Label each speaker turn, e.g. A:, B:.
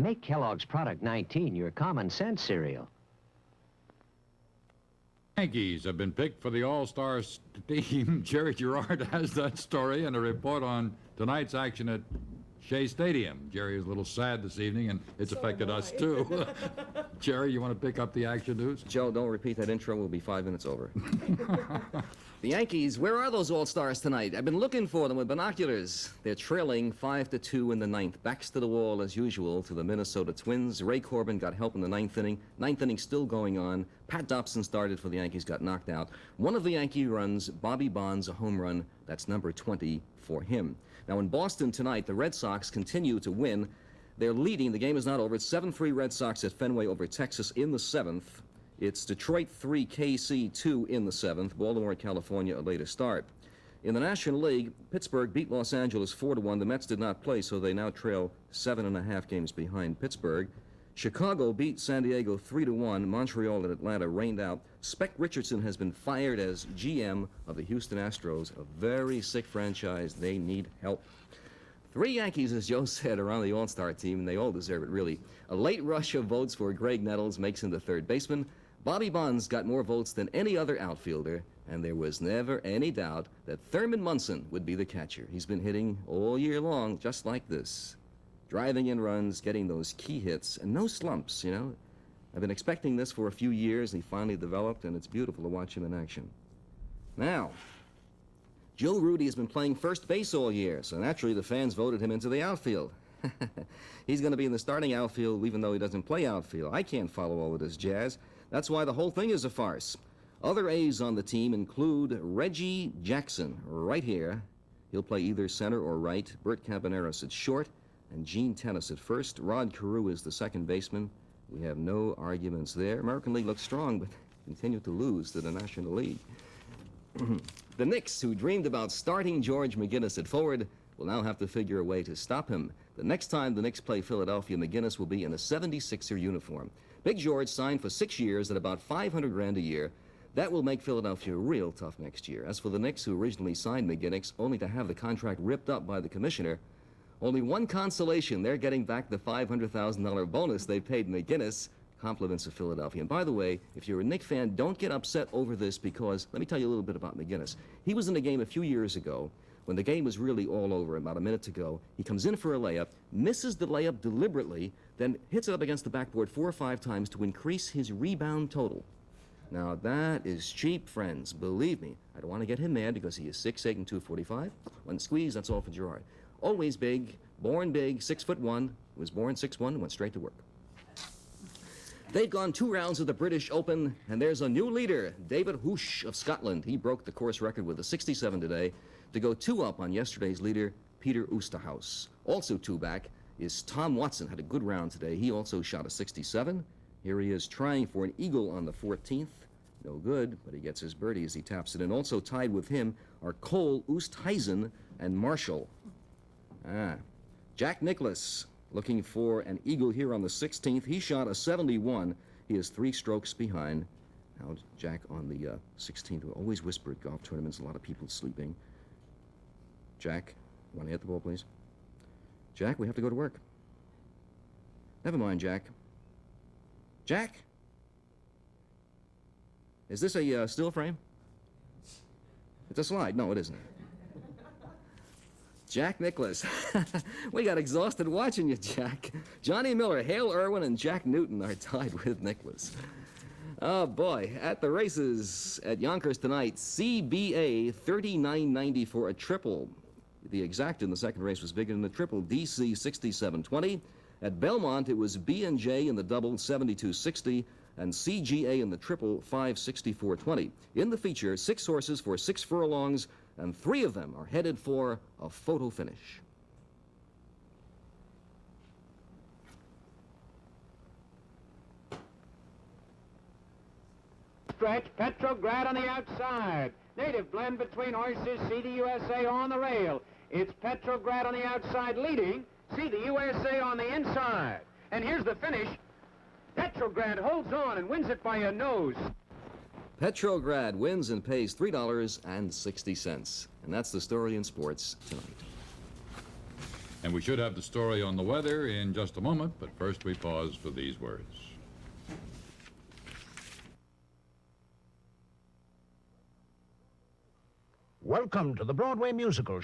A: Make Kellogg's Product 19 your common sense cereal.
B: Yankees have been picked for the All-Star team. Jerry Girard has that story and a report on tonight's action at Shea Stadium. Jerry is a little sad this evening, and it's affected us, too. Jerry, you want to pick up the action news?
C: Joe, don't repeat that intro. We'll be 5 minutes over. The Yankees, where are those All-Stars tonight? I've been looking for them with binoculars. They're trailing 5-2 in the ninth. Backs to the wall, as usual, to the Minnesota Twins. Ray Corbin got help in the ninth inning. Ninth inning still going on. Pat Dobson started for the Yankees, got knocked out. One of the Yankee runs, Bobby Bonds, a home run. That's number 20 for him. Now, in Boston tonight, the Red Sox continue to win. They're leading. The game is not over. It's 7-3 Red Sox at Fenway over Texas in the seventh. It's Detroit 3, KC 2 in the seventh. Baltimore, California, a later start. In the National League, Pittsburgh beat Los Angeles 4-1. The Mets did not play, so they now trail 7.5 games behind Pittsburgh. Chicago beat San Diego 3-1. Montreal and Atlanta rained out. Spec Richardson has been fired as GM of the Houston Astros, a very sick franchise. They need help. 3 Yankees, as Joe said, are on the All-Star team, and they all deserve it, really. A late rush of votes for Greg Nettles makes him the third baseman. Bobby Bonds got more votes than any other outfielder, and there was never any doubt that Thurman Munson would be the catcher. He's been hitting all year long just like this. Driving in runs, getting those key hits, and no slumps, you know. I've been expecting this for a few years, and he finally developed, and it's beautiful to watch him in action. Now, Joe Rudy has been playing first base all year, so naturally the fans voted him into the outfield. He's going to be in the starting outfield even though he doesn't play outfield. I can't follow all of this jazz. That's why the whole thing is a farce. Other A's on the team include Reggie Jackson, right here. He'll play either center or right. Bert Campaneris at short, and Gene Tennis at first. Rod Carew is the second baseman. We have no arguments there. American League looks strong, but continue to lose to the National League. The Knicks, who dreamed about starting George McGinnis at forward, will now have to figure a way to stop him. The next time the Knicks play Philadelphia, McGinnis will be in a 76er uniform. Big George signed for 6 years at about $500,000 a year. That will make Philadelphia real tough next year. As for the Knicks, who originally signed McGinnis, only to have the contract ripped up by the commissioner, only one consolation: they're getting back the $500,000 bonus they paid McGinnis. Compliments of Philadelphia. And by the way, if you're a Knicks fan, don't get upset over this, because let me tell you a little bit about McGinnis. He was in a game a few years ago when the game was really all over, about a minute to go. He comes in for a layup, misses the layup deliberately, then hits it up against the backboard 4 or 5 times to increase his rebound total. Now, that is cheap, friends. Believe me. I don't want to get him mad because he is 6'8" and 245. When squeezed, that's all for Girard. Always big, born big, 6'1", was born 6'1", and went straight to work. They've gone 2 rounds of the British Open, and there's a new leader, David Hoosh of Scotland. He broke the course record with a 67 today to go 2 up on yesterday's leader, Peter Oosterhuis. Also 2 back is Tom Watson. Had a good round today. He also shot a 67. Here he is trying for an eagle on the 14th. No good, but he gets his birdie as he taps it in. Also tied with him are Cole, Oosthuizen, and Marshall. Jack Nicklaus looking for an eagle here on the 16th. He shot a 71. He is 3 strokes behind. Now Jack on the 16th. We always whisper at golf tournaments, a lot of people sleeping. Jack, want to hit the ball, please? Jack, we have to go to work. Never mind, Jack. Jack? Is this a still frame? It's a slide. No, it isn't. Jack Nicklaus. We got exhausted watching you, Jack. Johnny Miller, Hale Irwin, and Jack Newton are tied with Nicklaus. Oh, boy. At the races at Yonkers tonight, CBA 39.90 for a triple. The exact in the second race was bigger than the triple, DC 67.20. At Belmont, it was B&J in the double, 72.60, and CGA in the triple, 564.20. In the feature, 6 horses for 6 furlongs, and 3 of them are headed for a photo finish.
D: Stretch, Petrograd on the outside. Native blend between horses, See the USA on the rail. It's Petrograd on the outside leading, See the USA on the inside. And here's the finish. Petrograd holds on and wins it by a nose.
C: Petrograd wins and pays $3.60. And that's the story in sports tonight.
B: And we should have the story on the weather in just a moment, but first we pause for these words.
E: Welcome to the Broadway musical.